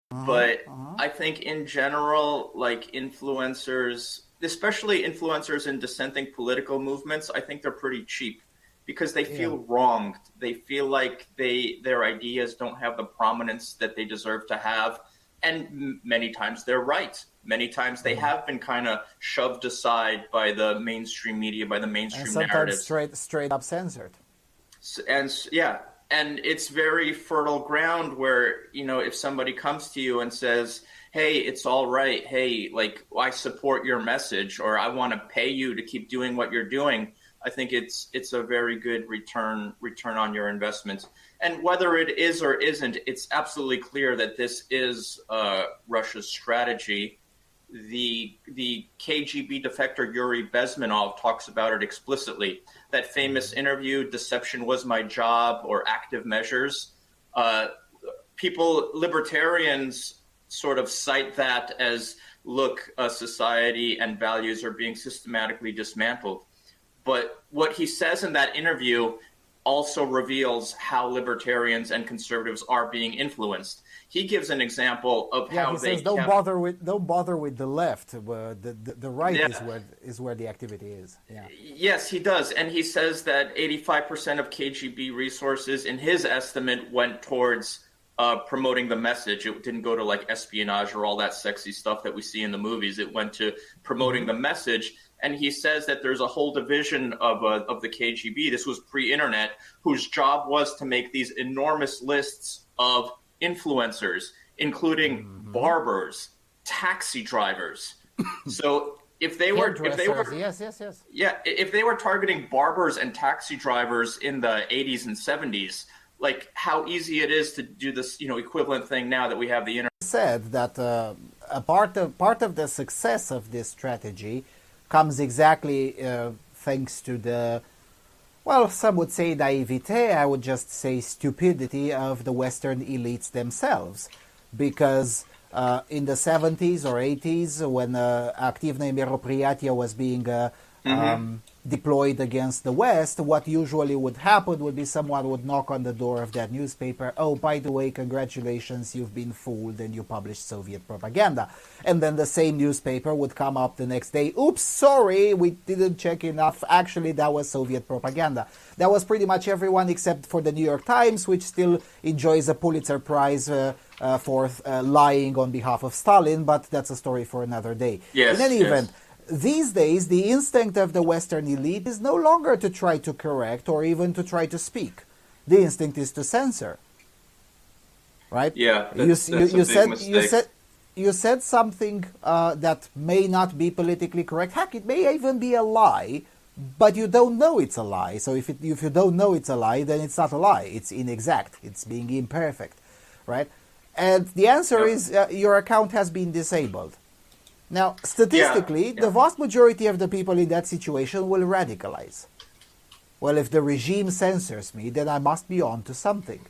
But I think in general, like influencers, especially influencers in dissenting political movements, I think they're pretty cheap because they Yeah. feel wronged. They feel like their ideas don't have the prominence that they deserve to have. And many times they're right. Many times they have been kind of shoved aside by the mainstream media, by the And mainstream sometimes narratives. straight up censored. And yeah, and it's very fertile ground where, if somebody comes to you and says, hey, it's all right, hey, like, I support your message, or I want to pay you to keep doing what you're doing, I think it's a very good return on your investment. And whether it is or isn't, it's absolutely clear that this is Russia's strategy. The KGB defector Yuri Bezmenov talks about it explicitly. That famous interview, "Deception Was My Job" or "Active Measures." Libertarians sort of cite that as, look, society and values are being systematically dismantled. But what he says in that interview also reveals how libertarians and conservatives are being influenced. He gives an example of Yeah, how he they says don't bother with the left. The right Yeah. is where the activity is. Yeah. Yes, he does. And he says that 85% of KGB resources, in his estimate, went towards promoting the message. It didn't go to like espionage or all that sexy stuff that we see in the movies. It went to promoting the message. And he says that there's a whole division of the KGB, this was pre-internet, whose job was to make these enormous lists of influencers, including barbers, taxi drivers. So if they were Yes. yeah, if they were targeting barbers and taxi drivers in the 80s and 70s, like how easy it is to do this, equivalent thing now that we have the internet. Said that a part of the success of this strategy comes exactly thanks to the, well, some would say naivete, I would just say stupidity of the Western elites themselves. Because in the 70s or 80s, when Aktivное мероприятие was being deployed against the West, what usually would happen would be someone would knock on the door of that newspaper. Oh, by the way, congratulations, you've been fooled and you published Soviet propaganda. And then the same newspaper would come up the next day. Oops, sorry, we didn't check enough. Actually, that was Soviet propaganda. That was pretty much everyone except for the New York Times, which still enjoys a Pulitzer Prize for lying on behalf of Stalin, but that's a story for another day. Yes, In any yes. event, these days, the instinct of the Western elite is no longer to try to correct or even to try to speak. The instinct is to censor. Right? Yeah, that's a big mistake. You said something that may not be politically correct. Heck, it may even be a lie, but you don't know it's a lie. So if you don't know it's a lie, then it's not a lie. It's inexact. It's being imperfect. Right? And the answer is your account has been disabled. Now, statistically, the vast majority of the people in that situation will radicalize. Well, if the regime censors me, then I must be on to something.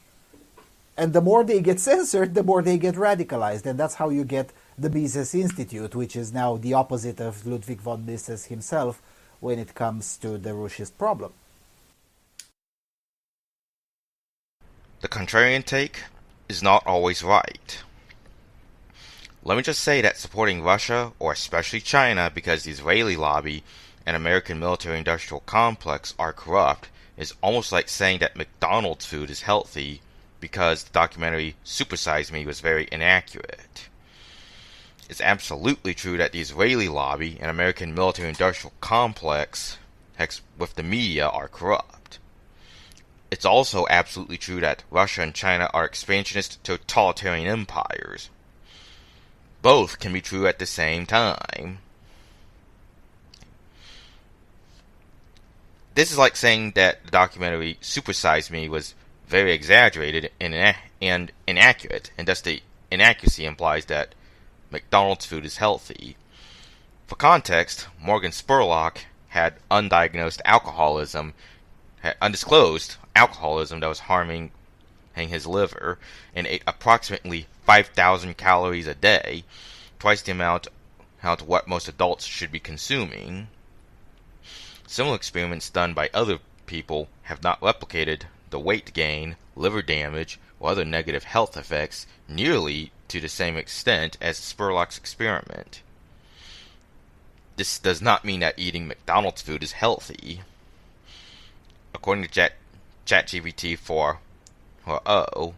And the more they get censored, the more they get radicalized. And that's how you get the Mises Institute, which is now the opposite of Ludwig von Mises himself when it comes to the Russist problem. The contrarian take is not always right. Let me just say that supporting Russia, or especially China, because the Israeli lobby and American military-industrial complex are corrupt is almost like saying that McDonald's food is healthy because the documentary Super Size Me was very inaccurate. It's absolutely true that the Israeli lobby and American military-industrial complex, heck, with the media, are corrupt. It's also absolutely true that Russia and China are expansionist totalitarian empires. Both can be true at the same time. This is like saying that the documentary Super Size Me was very exaggerated and inaccurate, and thus the inaccuracy implies that McDonald's food is healthy. For context, Morgan Spurlock had undisclosed alcoholism that was harming his liver, and ate approximately 5,000 calories a day, twice the amount of what most adults should be consuming. Similar experiments done by other people have not replicated the weight gain, liver damage, or other negative health effects nearly to the same extent as the Spurlock's experiment. This does not mean that eating McDonald's food is healthy. According to ChatGPT 4.0,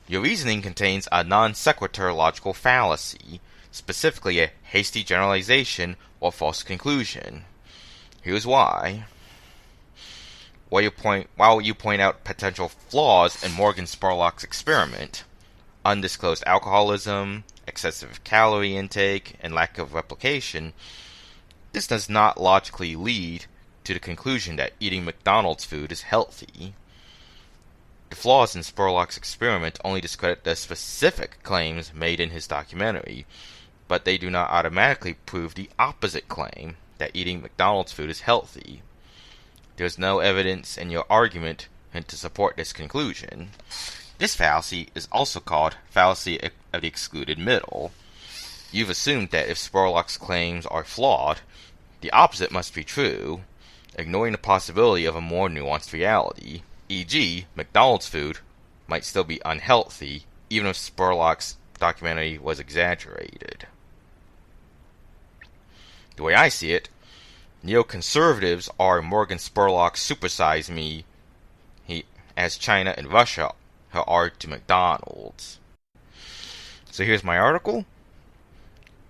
your reasoning contains a non sequitur logical fallacy, specifically a hasty generalization or false conclusion. Here's why. While you point out potential flaws in Morgan Spurlock's experiment, undisclosed alcoholism, excessive calorie intake, and lack of replication, this does not logically lead to the conclusion that eating McDonald's food is healthy. The flaws in Spurlock's experiment only discredit the specific claims made in his documentary, but they do not automatically prove the opposite claim, that eating McDonald's food is healthy. There is no evidence in your argument to support this conclusion. This fallacy is also called fallacy of the excluded middle. You've assumed that if Spurlock's claims are flawed, the opposite must be true, ignoring the possibility of a more nuanced reality, e.g., McDonald's food might still be unhealthy, even if Spurlock's documentary was exaggerated. The way I see it, neoconservatives are Morgan Spurlock's supersize me, as China and Russia are to McDonald's. So here's my article,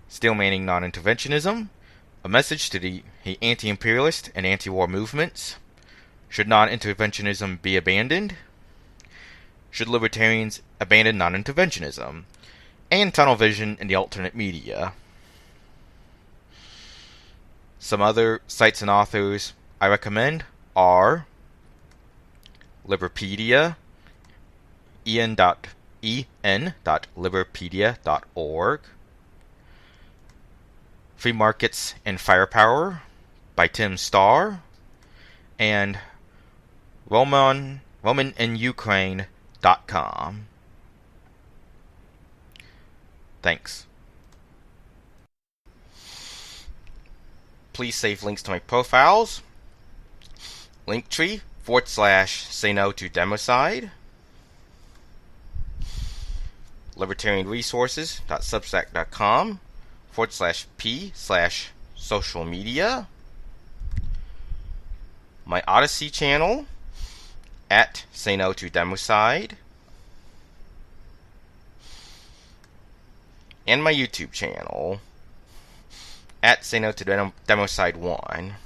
Still Manning Non-Interventionism, a message to the anti-imperialist and anti-war movements. Should non-interventionism be abandoned? Should libertarians abandon non-interventionism? And tunnel vision in the alternate media. Some other sites and authors I recommend are Liberpedia, en.liberpedia.org, Free Markets and Firepower by Tim Starr, and RomanInUkraine.com. Thanks. Please save links to my profiles. Linktree/say no to democide. libertarianresources.substack.com/p/social media. My Odyssey channel @say no to democide. And my YouTube channel @say no to democide 1.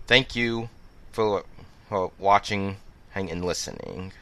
Thank you for watching and listening.